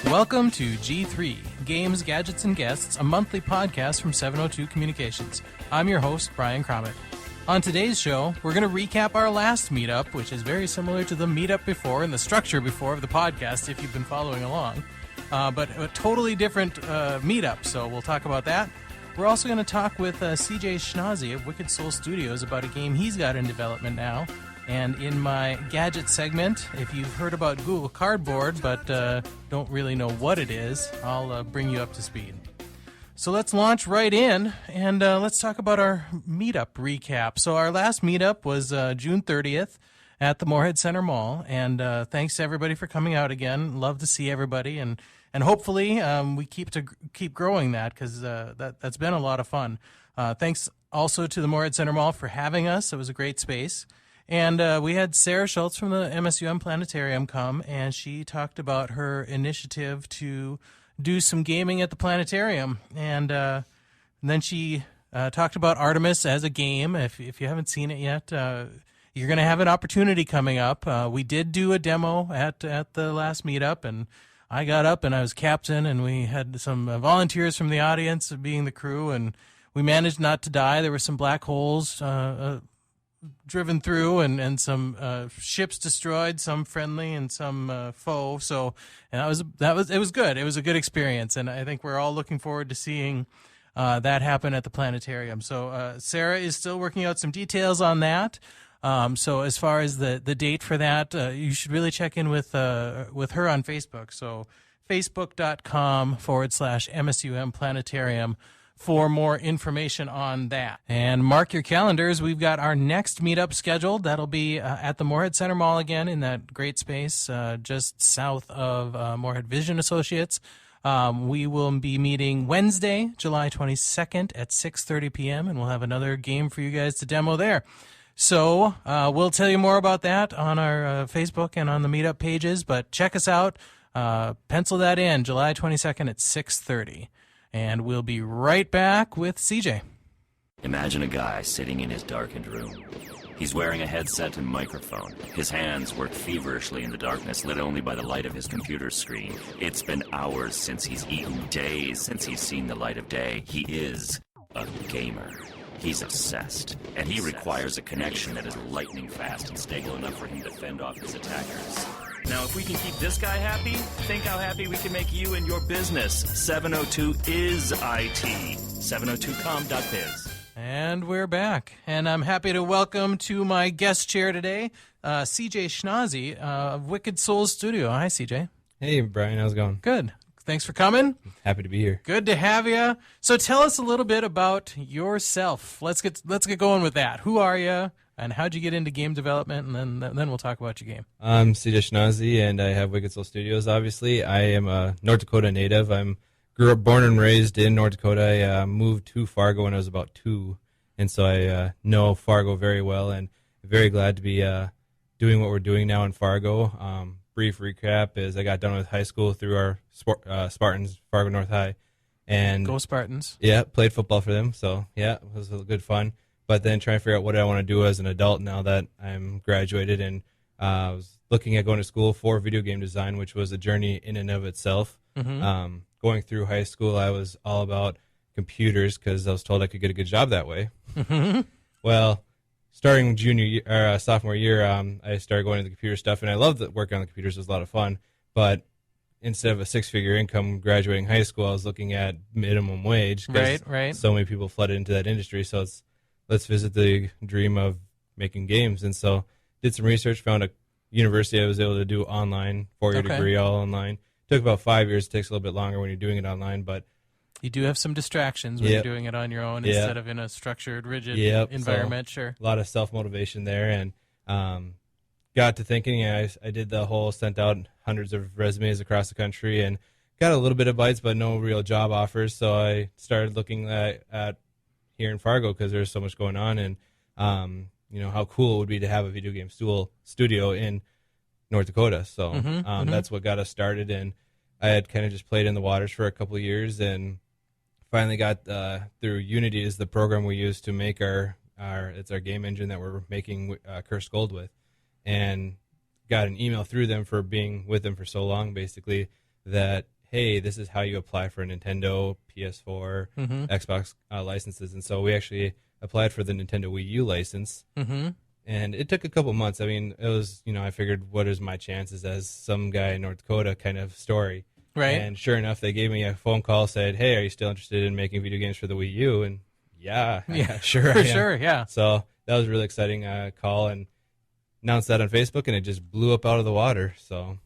Welcome to G3, Games, Gadgets, and Guests, a monthly podcast from 702 Communications. I'm your host, Brian Cromit. On today's show, we're going to recap our last meetup, which is very similar to the meetup before and the structure before of the podcast, if you've been following along. But a totally different meetup, so we'll talk about that. We're also going to talk with CJ Schnase of Wicked Soul Studios about a game he's got in development now. And in my gadget segment, if you've heard about Google Cardboard but don't really know what it is, I'll bring you up to speed. So let's launch right in, and let's talk about our meetup recap. So our last meetup was June 30th at the Moorhead Center Mall, and thanks to everybody for coming out again. Love to see everybody, and hopefully we keep growing that, because that's been a lot of fun. Thanks also to the Moorhead Center Mall for having us. It was a great space. And we had Sarah Schultz from the MSUM Planetarium come, and she talked about her initiative to do some gaming at the planetarium. And then she talked about Artemis as a game. If you haven't seen it yet, you're going to have an opportunity coming up. We did do a demo at the last meetup, and I got up and I was captain, and we had some volunteers from the audience being the crew, and we managed not to die. There were some black holes driven through, and some ships destroyed, some friendly and some foe. So, and it was good. It was a good experience, and I think we're all looking forward to seeing that happen at the planetarium. So Sarah is still working out some details on that. So as far as the date for that, you should really check in with her on Facebook. So facebook.com/MSUM Planetarium for more information on that. And mark your calendars. We've got our next meetup scheduled. That'll be at the Moorhead Center Mall again, in that great space just south of Moorhead Vision Associates. We will be meeting Wednesday, July 22nd at 6:30 p.m., and we'll have another game for you guys to demo there. So we'll tell you more about that on our Facebook and on the meetup pages, but check us out. Pencil that in, July 22nd at 6:30. And we'll be right back with CJ. Imagine a guy sitting in his darkened room. He's wearing a headset and microphone. His hands work feverishly in the darkness, lit only by the light of his computer screen. It's been hours since he's eaten, days since he's seen the light of day. He is a gamer. He's obsessed, and he requires a connection that is lightning fast and stable enough for him to fend off his attackers. Now, if we can keep this guy happy, think how happy we can make you and your business. 702 is IT. 702com.biz. And we're back. And I'm happy to welcome to my guest chair today, CJ Schnase of Wicked Soul Studio. Hi, CJ. Hey, Brian. How's it going? Good. Thanks for coming. Happy to be here. Good to have you. So tell us a little bit about yourself. Let's get going with that. Who are you, and how'd you get into game development? And then we'll talk about your game. I'm CJ Schnase, and I have Wicked Soul Studios. Obviously, I am a North Dakota native. Grew up, born and raised in North Dakota. I moved to Fargo when I was about 2, and so I know Fargo very well, and very glad to be doing what we're doing now in Fargo. Brief recap is I got done with high school through our Spartans, Fargo North High. And go Spartans. Yeah, played football for them, so yeah, it was good fun. But then trying to figure out what I want to do as an adult now that I'm graduated, and I was looking at going to school for video game design, which was a journey in and of itself. Mm-hmm. Going through high school, I was all about computers because I was told I could get a good job that way. Mm-hmm. Well, starting sophomore year, I started going into the computer stuff, and I loved working on the computers. It was a lot of fun. But instead of a 6-figure income graduating high school, I was looking at minimum wage. Right. So many people flooded into that industry. So let's visit the dream of making games. And so did some research, found a university I was able to do online, 4-year degree, all online. Took about 5 years. It takes a little bit longer when you're doing it online, but you do have some distractions when you're doing it on your own instead of in a structured, rigid environment. So, sure. A lot of self-motivation there, and got to thinking, I did the whole, sent out hundreds of resumes across the country, and got a little bit of bites, but no real job offers. So I started looking at here in Fargo because there's so much going on, and how cool it would be to have a video game studio in North Dakota. So that's what got us started, and I had kind of just played in the waters for a couple of years, and finally got through Unity is the program we use to make our game engine that we're making Cursed Gold with, and got an email through them for being with them for so long, basically, that hey, this is how you apply for a Nintendo, PS4, Xbox licenses. And so we actually applied for the Nintendo Wii U license. And it took a couple months. I mean, it was, I figured, what is my chances as some guy in North Dakota kind of story. Right. And sure enough, they gave me a phone call, said, hey, are you still interested in making video games for the Wii U? And yeah, sure. For I am. sure, yeah. So that was a really exciting call, and announced that on Facebook, and it just blew up out of the water. So,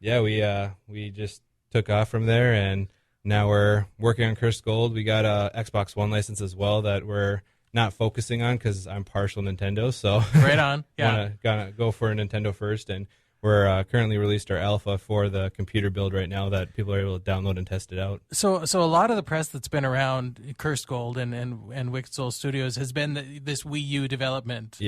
we just took off from there, and now we're working on Cursed Gold. We got a Xbox One license as well that we're not focusing on because I'm partial Nintendo. So right on, yeah. Gonna go for a Nintendo first, and we're currently released our alpha for the computer build right now that people are able to download and test it out. So a lot of the press that's been around Cursed Gold and Wicked Soul Studios has been this Wii U development,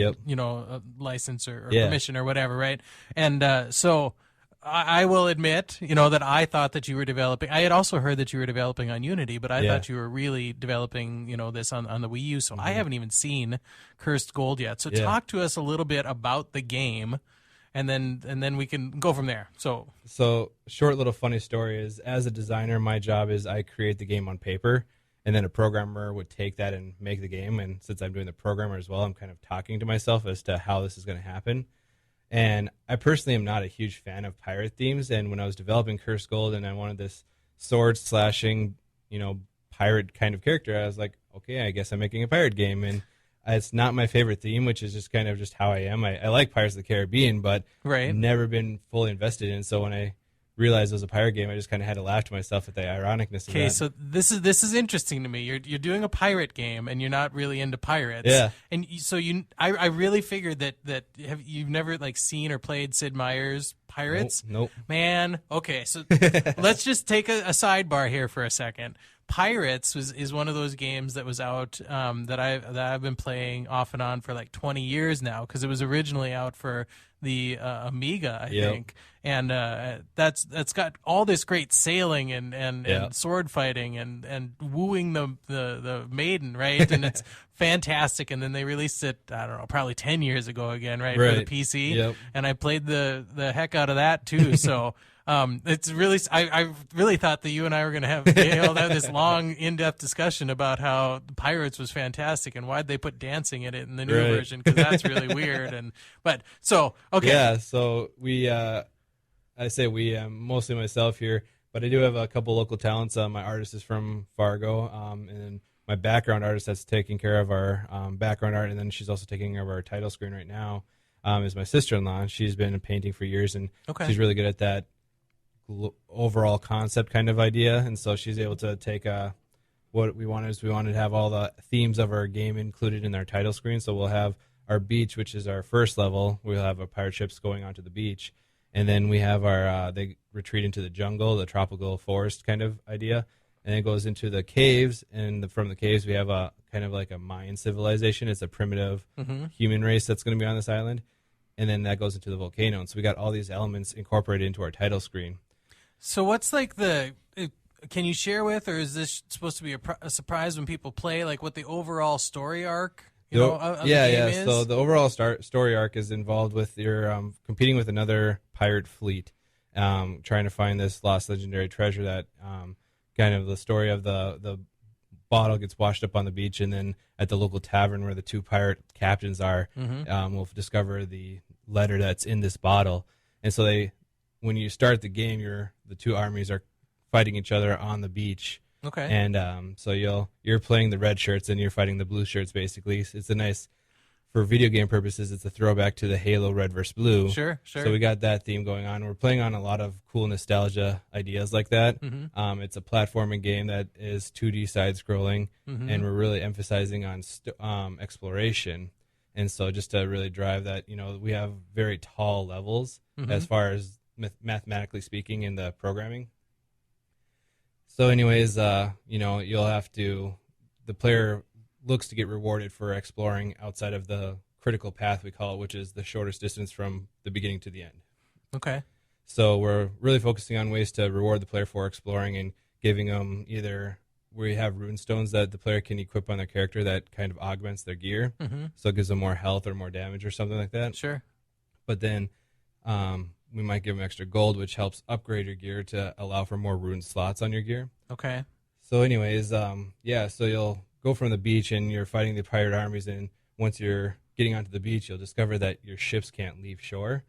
license or permission or whatever, right? And so I will admit, that I thought that you were developing. I had also heard that you were developing on Unity, but I thought you were really developing, this on the Wii U. So I haven't even seen Cursed Gold yet. So talk to us a little bit about the game. And then we can go from there. So short little funny story is, as a designer, my job is I create the game on paper, and then a programmer would take that and make the game. And since I'm doing the programmer as well, I'm kind of talking to myself as to how this is going to happen. And I personally am not a huge fan of pirate themes. And when I was developing Cursed Gold and I wanted this sword slashing, pirate kind of character, I was like, okay, I guess I'm making a pirate game. And it's not my favorite theme, which is just kind of just how I am. I like Pirates of the Caribbean, but never been fully invested in. So when I realized it was a pirate game, I just kind of had to laugh to myself at the ironicness of that. Okay, so this is interesting to me. You're doing a pirate game, and you're not really into pirates. Yeah. And so I really figured that you've never seen or played Sid Meier's Pirates? Nope. Man, okay, so let's just take a sidebar here for a second. Pirates is one of those games that was out that I've been playing off and on for 20 years now, because it was originally out for the Amiga, I think, and that's got all this great sailing and sword fighting and wooing the maiden, right? And it's fantastic. And then they released it, I don't know, probably 10 years ago again, right. For the PC, and I played the heck out of that too. So. It's really, I really thought that you and I were going to have this long, in-depth discussion about how Pirates was fantastic and why'd they put dancing in it in the new version, because that's really weird. Okay. Yeah, so I say we, mostly myself here, but I do have a couple local talents. My artist is from Fargo, and then my background artist that's taking care of our background art, and then she's also taking care of our title screen right now, is my sister-in-law. She's been painting for years, and she's really good at that overall concept kind of idea, and so she's able to take what we wanted to have all the themes of our game included in our title screen. So we'll have our beach, which is our first level. We'll have our pirate ships going onto the beach, and then we have our they retreat into the jungle, the tropical forest kind of idea, and it goes into the caves, and from the caves we have a kind of like a Mayan civilization. It's a primitive human race that's going to be on this island, and then that goes into the volcano. And so we got all these elements incorporated into our title screen. So what's can you share with, or is this supposed to be a surprise when people play, what the overall story arc of the game is? So the overall story arc is involved with your competing with another pirate fleet, trying to find this lost legendary treasure that kind of the story of the bottle gets washed up on the beach, and then at the local tavern where the two pirate captains are, we'll discover the letter that's in this bottle. And so when you start the game, the two armies are fighting each other on the beach. Okay. And so you're playing the red shirts and you're fighting the blue shirts, basically. It's a nice, for video game purposes, it's a throwback to the Halo Red vs. Blue. Sure. So we got that theme going on. We're playing on a lot of cool nostalgia ideas like that. It's a platforming game that is 2D side-scrolling, and we're really emphasizing on exploration. And so just to really drive that, we have very tall levels as far as mathematically speaking in the programming. So anyways, you'll have to, the player looks to get rewarded for exploring outside of the critical path, we call it, which is the shortest distance from the beginning to the end. Okay. So we're really focusing on ways to reward the player for exploring and giving them either, we have rune stones that the player can equip on their character that kind of augments their gear. So it gives them more health or more damage or something like that. Sure. But then we might give them extra gold, which helps upgrade your gear to allow for more rune slots on your gear. Okay. So anyways, so you'll go from the beach and you're fighting the pirate armies, and once you're getting onto the beach, you'll discover that your ships can't leave shore.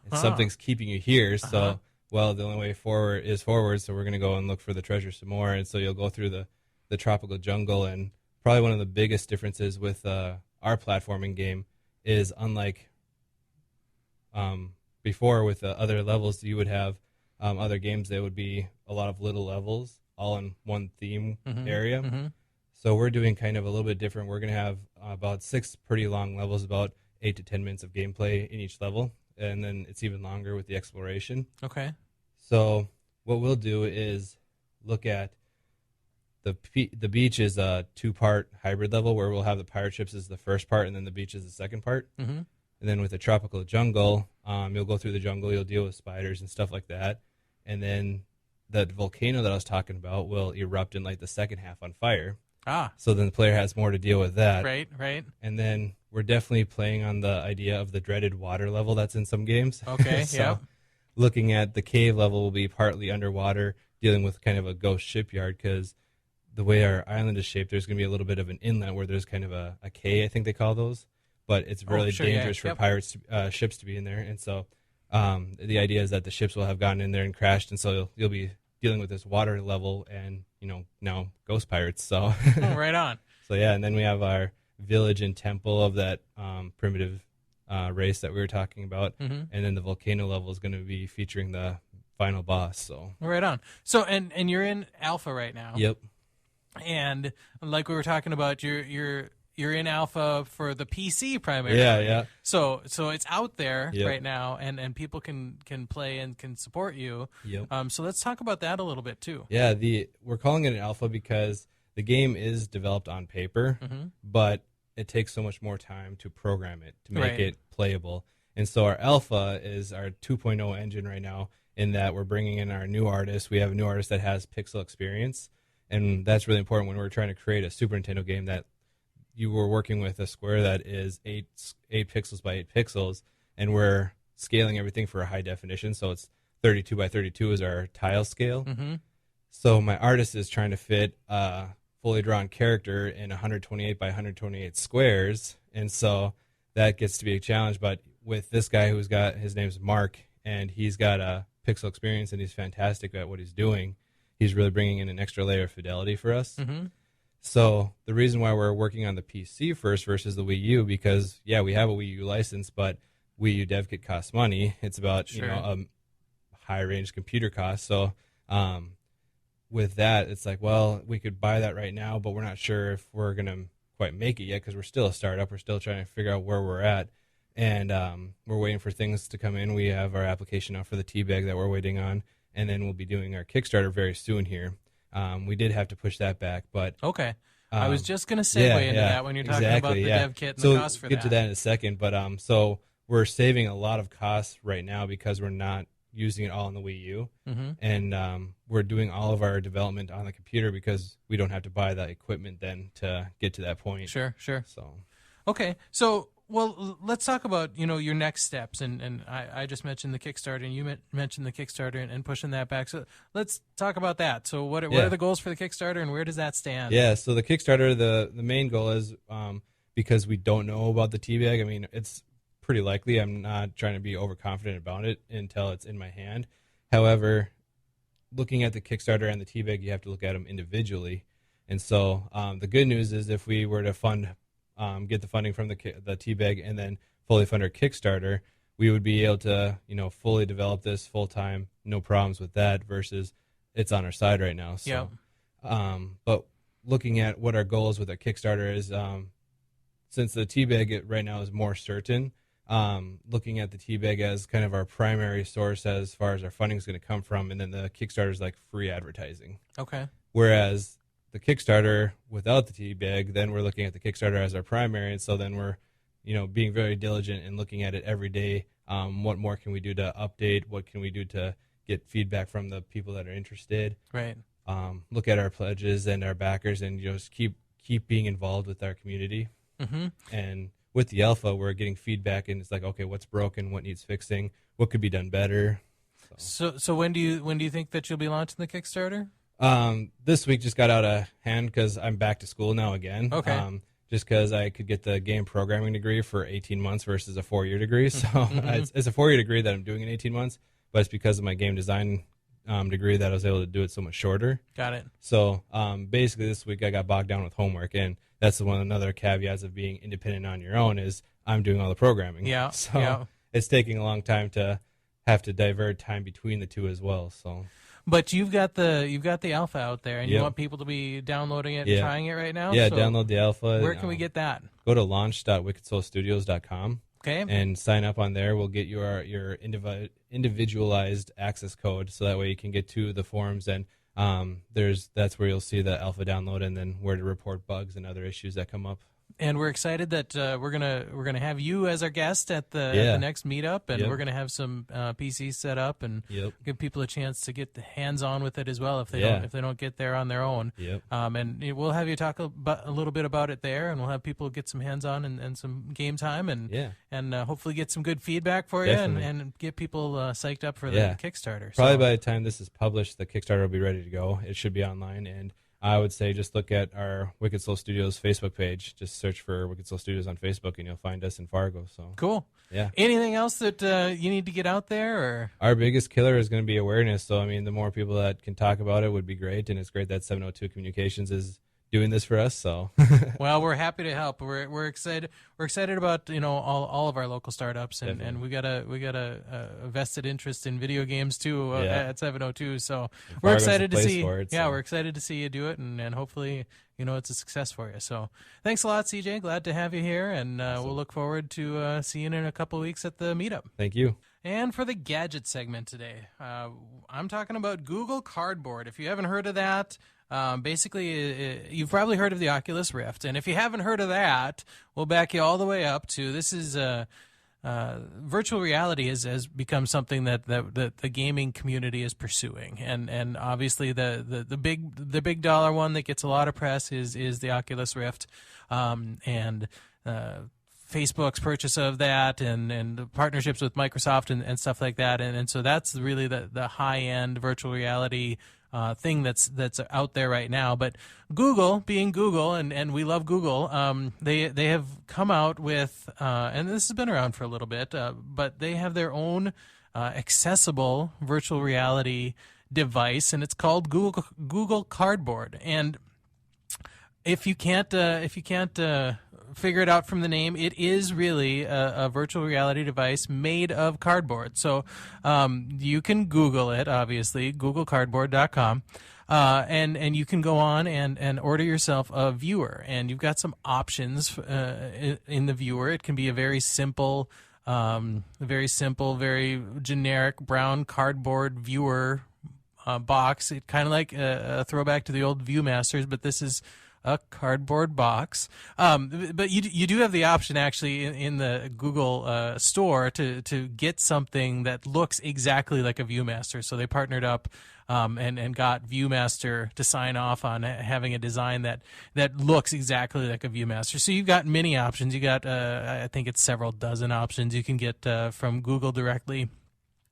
And something's keeping you here, so, well, the only way forward is forward, so we're going to go and look for the treasure some more. And so you'll go through the tropical jungle, and probably one of the biggest differences with our platforming game is, unlike before with the other levels, you would have other games that would be a lot of little levels all in one theme area. Mm-hmm. So we're doing kind of a little bit different. We're going to have about 6 pretty long levels, about 8 to 10 minutes of gameplay in each level, and then it's even longer with the exploration. Okay. So what we'll do is look at the beach is a 2-part hybrid level where we'll have the pirate ships as the first part, and then the beach is the second part. Mm-hmm. And then with the tropical jungle, you'll go through the jungle, you'll deal with spiders and stuff like that, and then the volcano that I was talking about will erupt and light the second half on fire. So then the player has more to deal with that. Right. And then we're definitely playing on the idea of the dreaded water level that's in some games. Okay, So looking at the cave level will be partly underwater, dealing with kind of a ghost shipyard, because the way our island is shaped, there's going to be a little bit of an inlet where there's kind of a quay, I think they call those. But it's really dangerous for pirates ships to be in there. And so the idea is that the ships will have gotten in there and crashed, and so you'll be dealing with this water level and, now ghost pirates. So right on. So yeah, and then we have our village and temple of that primitive race that we were talking about, and then the volcano level is going to be featuring the final boss. So right on. So and you're in alpha right now. Yep. And like we were talking about, you're in alpha for the PC primarily. Yeah. So it's out there Yep. right now, and people can play and can support you. Yep. So let's talk about that a little bit too. Yeah, we're calling it an alpha because the game is developed on paper, but it takes so much more time to program it to make it playable. And so our alpha is our 2.0 engine right now, in that we're bringing in our new artist. We have a new artist that has pixel experience, and that's really important when we're trying to create a Super Nintendo game, that you were working with a square that is 8 pixels by 8 pixels, and we're scaling everything for a high definition. So it's 32 by 32 is our tile scale. So my artist is trying to fit a fully drawn character in 128 by 128 squares, and so that gets to be a challenge. But with this guy his name's Mark, and he's got a pixel experience, and he's fantastic at what he's doing. He's really bringing in an extra layer of fidelity for us. So the reason why we're working on the PC first versus the Wii U, because we have a Wii U license, but Wii U dev kit costs money. It's about a high range computer cost. So with that, it's like, well, we could buy that right now, but we're not sure if we're gonna quite make it yet, because we're still a startup. We're still trying to figure out where we're at, and we're waiting for things to come in. We have our application out for the T-Bag that we're waiting on, and then we'll be doing our Kickstarter very soon here. We did have to push that back, but okay. I was just going to segue into that when you're talking about the dev kit and the cost for that. So get to that in a second, but so we're saving a lot of costs right now because we're not using it all on the Wii U, and we're doing all of our development on the computer because we don't have to buy that equipment then to get to that point. Sure. So okay, so well, let's talk about your next steps, and I just mentioned the Kickstarter, and you mentioned the Kickstarter and pushing that back. So let's talk about that. So what are the goals for the Kickstarter, and where does that stand? Yeah, so the Kickstarter, the main goal is because we don't know about the T-Bag. I mean, it's pretty likely. I'm not trying to be overconfident about it until it's in my hand. However, looking at the Kickstarter and the T-Bag, you have to look at them individually. And so the good news is if we were to get the funding from the T-Bag and then fully fund our Kickstarter, we would be able to fully develop this full time, no problems with that, versus it's on our side right now. So, but looking at what our goals with our Kickstarter is, since the T-Bag right now is more certain, looking at the T-Bag as kind of our primary source as far as our funding is going to come from, and then the Kickstarter is like free advertising. Okay. Whereas the Kickstarter without the T-Bag, then we're looking at the Kickstarter as our primary, and so then we're, being very diligent and looking at it every day. What more can we do to update? What can we do to get feedback from the people that are interested? Right. Look at our pledges and our backers, and just keep being involved with our community. And with the alpha, we're getting feedback, and it's like, okay, what's broken, what needs fixing, what could be done better. So when do you think that you'll be launching the Kickstarter? This week just got out of hand because I'm back to school now again. Okay. Just because I could get the game programming degree for 18 months versus a 4-year degree. So it's a 4-year degree that I'm doing in 18 months, but it's because of my game design degree that I was able to do it so much shorter. Got it. So basically this week I got bogged down with homework, and that's another caveats of being independent on your own is I'm doing all the programming. Yeah. So it's taking a long time to have to divert time between the two as well. So. But you've got the alpha out there, and you Yep. want people to be downloading it and Yeah. trying it right now? Yeah, So download the alpha. where can we get that? Go to launch.wickedsoulstudios.com. Okay. And sign up on there. We'll get your individualized access code, so that way you can get to the forums, and that's where you'll see the alpha download, and then where to report bugs and other issues that come up. And we're excited that we're gonna have you as our guest at the next meetup, and Yep. we're gonna have some PCs set up and Yep. give people a chance to get the hands on with it as well if they don't get there on their own. Yep. And we'll have you talk a little bit about it there, and we'll have people get some hands on and some game time, and hopefully get some good feedback for you, and get people psyched up for the Kickstarter. Probably by the time this is published, the Kickstarter will be ready to go. It should be online, and I would say just look at our Wicked Soul Studios Facebook page. Just search for Wicked Soul Studios on Facebook, and you'll find us in Fargo. So cool. Yeah. Anything else that you need to get out there? Or our biggest killer is going to be awareness. So I mean, the more people that can talk about it would be great, and it's great that 702 Communications is doing this for us. So well, we're happy to help. We're excited. We're excited about all of our local startups, and we got a vested interest in video games too at 702. So we're excited to see. We're excited to see you do it, and hopefully it's a success for you. So thanks a lot, CJ. Glad to have you here, and we'll look forward to seeing you in a couple of weeks at the meetup. Thank you. And for the gadget segment today, I'm talking about Google Cardboard. If you haven't heard of that, basically, you've probably heard of the Oculus Rift. And if you haven't heard of that, we'll back you all the way up to this is virtual reality has become something that the gaming community is pursuing. And obviously, the big dollar one that gets a lot of press is the Oculus Rift. Facebook's purchase of that and partnerships with Microsoft and stuff like that. And so that's really the high-end virtual reality thing that's out there right now. But Google, being Google, and we love Google, they have come out with, and this has been around for a little bit, but they have their own accessible virtual reality device, and it's called Google Cardboard. And if you can't figure it out from the name, it is really a virtual reality device made of cardboard. So you can Google it, obviously, googlecardboard.com, and you can go on and order yourself a viewer. And you've got some options in the viewer. It can be a very simple, very generic brown cardboard viewer box. It kind of like a throwback to the old ViewMasters, but this is a cardboard box. But you do have the option actually in the Google store to get something that looks exactly like a ViewMaster. So they partnered up and got ViewMaster to sign off on having a design that looks exactly like a ViewMaster. So you've got many options. You got I think it's several dozen options you can get from Google directly.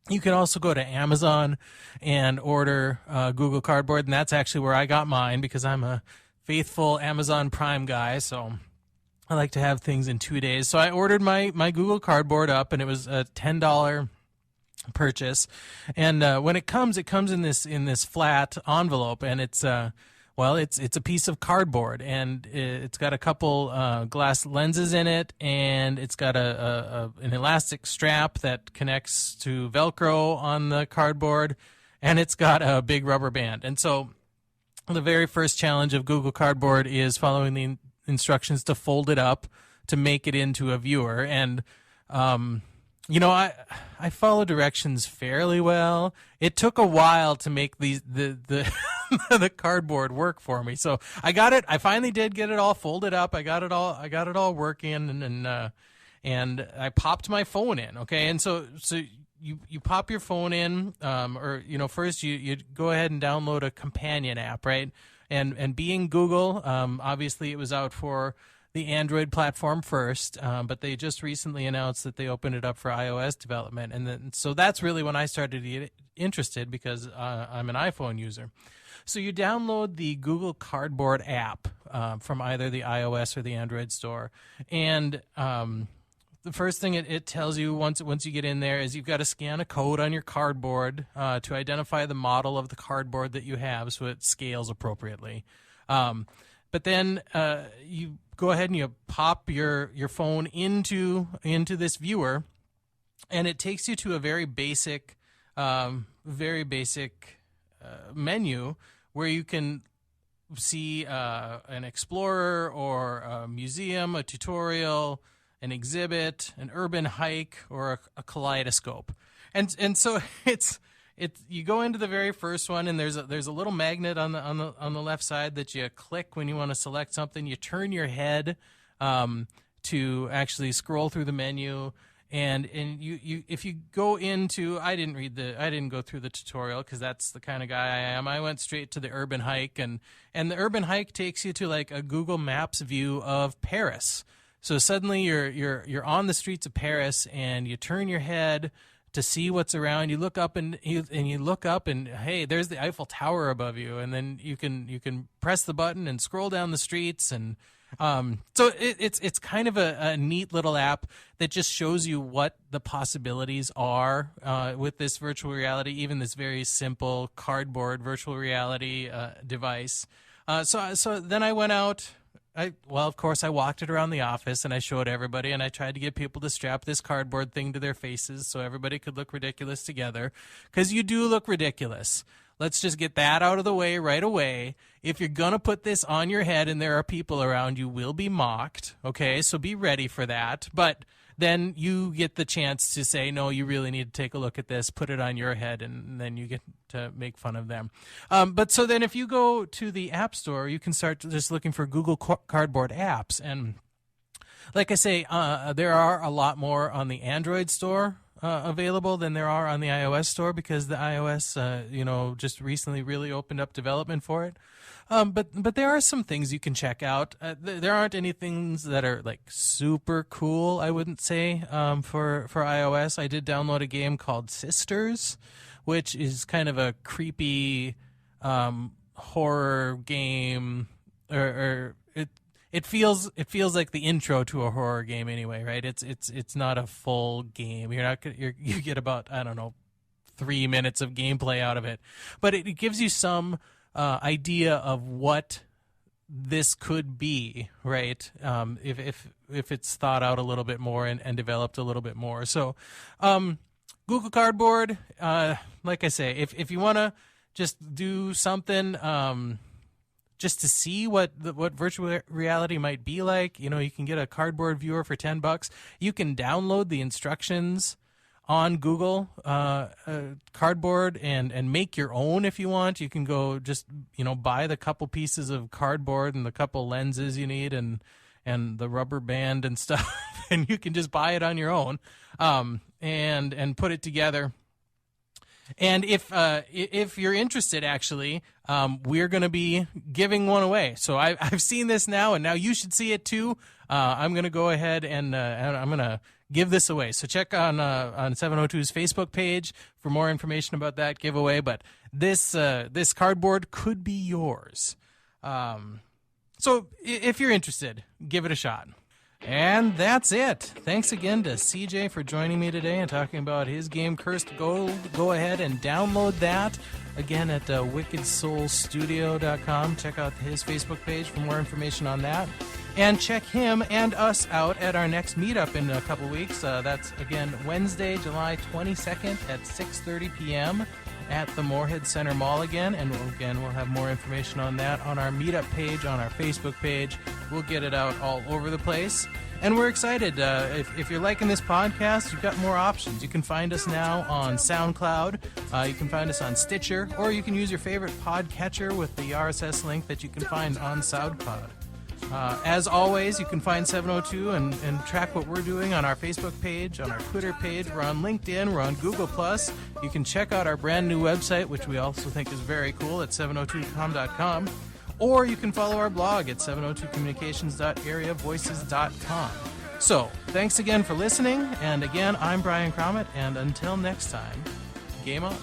You can also go to Amazon and order Google Cardboard, and that's actually where I got mine because I'm a faithful Amazon Prime guy, so I like to have things in 2 days. So I ordered my Google Cardboard up, and it was a $10 purchase. And when it comes in this flat envelope, and it's a piece of cardboard, and it's got a couple glass lenses in it, and it's got an elastic strap that connects to Velcro on the cardboard, and it's got a big rubber band. And so the very first challenge of Google Cardboard is following the instructions to fold it up to make it into a viewer. And, I follow directions fairly well. It took a while to make the cardboard work for me. So I got it. I finally did get it all folded up. I got it all working, and I popped my phone in. Okay. And so you pop your phone in, first you go ahead and download a companion app, right? And being Google, obviously it was out for the Android platform first, but they just recently announced that they opened it up for iOS development, and then so that's really when I started to get interested because I'm an iPhone user. So you download the Google Cardboard app from either the iOS or the Android store, and the first thing it tells you once you get in there is you've got to scan a code on your cardboard to identify the model of the cardboard that you have so it scales appropriately. But then you go ahead and you pop your phone into this viewer, and it takes you to a very basic menu where you can see an explorer or a museum, a tutorial, an exhibit, an urban hike, or a kaleidoscope. And so it's you go into the very first one, and there's a little magnet on the left side that you click when you want to select something. You turn your head to actually scroll through the menu, and you if you go into I didn't go through the tutorial because that's the kind of guy I am. I went straight to the urban hike, and the urban hike takes you to like a Google Maps view of Paris. So suddenly you're on the streets of Paris, and you turn your head to see what's around. You look up and you look up, and hey, there's the Eiffel Tower above you, and then you can press the button and scroll down the streets, and so it's kind of a neat little app that just shows you what the possibilities are with this virtual reality, even this very simple cardboard virtual reality device. So then I went out. Of course, I walked it around the office, and I showed everybody, and I tried to get people to strap this cardboard thing to their faces so everybody could look ridiculous together, because you do look ridiculous. Let's just get that out of the way right away. If you're going to put this on your head and there are people around, you will be mocked, okay? So be ready for that. But then you get the chance to say, no, you really need to take a look at this, put it on your head, and then you get to make fun of them. But so then if you go to the App Store, you can start just looking for Google Cardboard apps. And like I say, there are a lot more on the Android store available than there are on the iOS store, because the iOS, just recently really opened up development for it. But there are some things you can check out. There aren't any things that are like super cool, I wouldn't say, for iOS. I did download a game called Sisters, which is kind of a creepy horror game, or it feels like the intro to a horror game anyway, right? It's not a full game. You get about, I don't know, 3 minutes of gameplay out of it, but it gives you some idea of what this could be, right? If it's thought out a little bit more and developed a little bit more. So Google Cardboard, like I say, if you want to just do something just to see what virtual reality might be like, you can get a cardboard viewer for $10. You can download the instructions on Google Cardboard and make your own if you want. You can go just buy the couple pieces of cardboard and the couple lenses you need and the rubber band and stuff, and you can just buy it on your own and put it together. And if you're interested, actually, we're going to be giving one away. So I've seen this now, and now you should see it too. I'm going to go ahead and I'm going to give this away. So check on 702's Facebook page for more information about that giveaway. But this cardboard could be yours. So if you're interested, give it a shot. And that's it. Thanks again to CJ for joining me today and talking about his game Cursed Gold. Go ahead and download that again at wickedsoulstudio.com. Check out his Facebook page for more information on that. And check him and us out at our next meetup in a couple weeks. That's, again, Wednesday, July 22nd at 6:30 p.m. at the Moorhead Center Mall again. And we'll have more information on that on our meetup page, on our Facebook page. We'll get it out all over the place. And we're excited. If you're liking this podcast, you've got more options. You can find us now on SoundCloud. You can find us on Stitcher. Or you can use your favorite podcatcher with the RSS link that you can find on SoundCloud. As always, you can find 702 and track what we're doing on our Facebook page, on our Twitter page. We're on LinkedIn. We're on Google+. You can check out our brand new website, which we also think is very cool, at 702com.com. or you can follow our blog at 702communications.areavoices.com. So, thanks again for listening, and again, I'm Brian Cromit, and until next time, game on.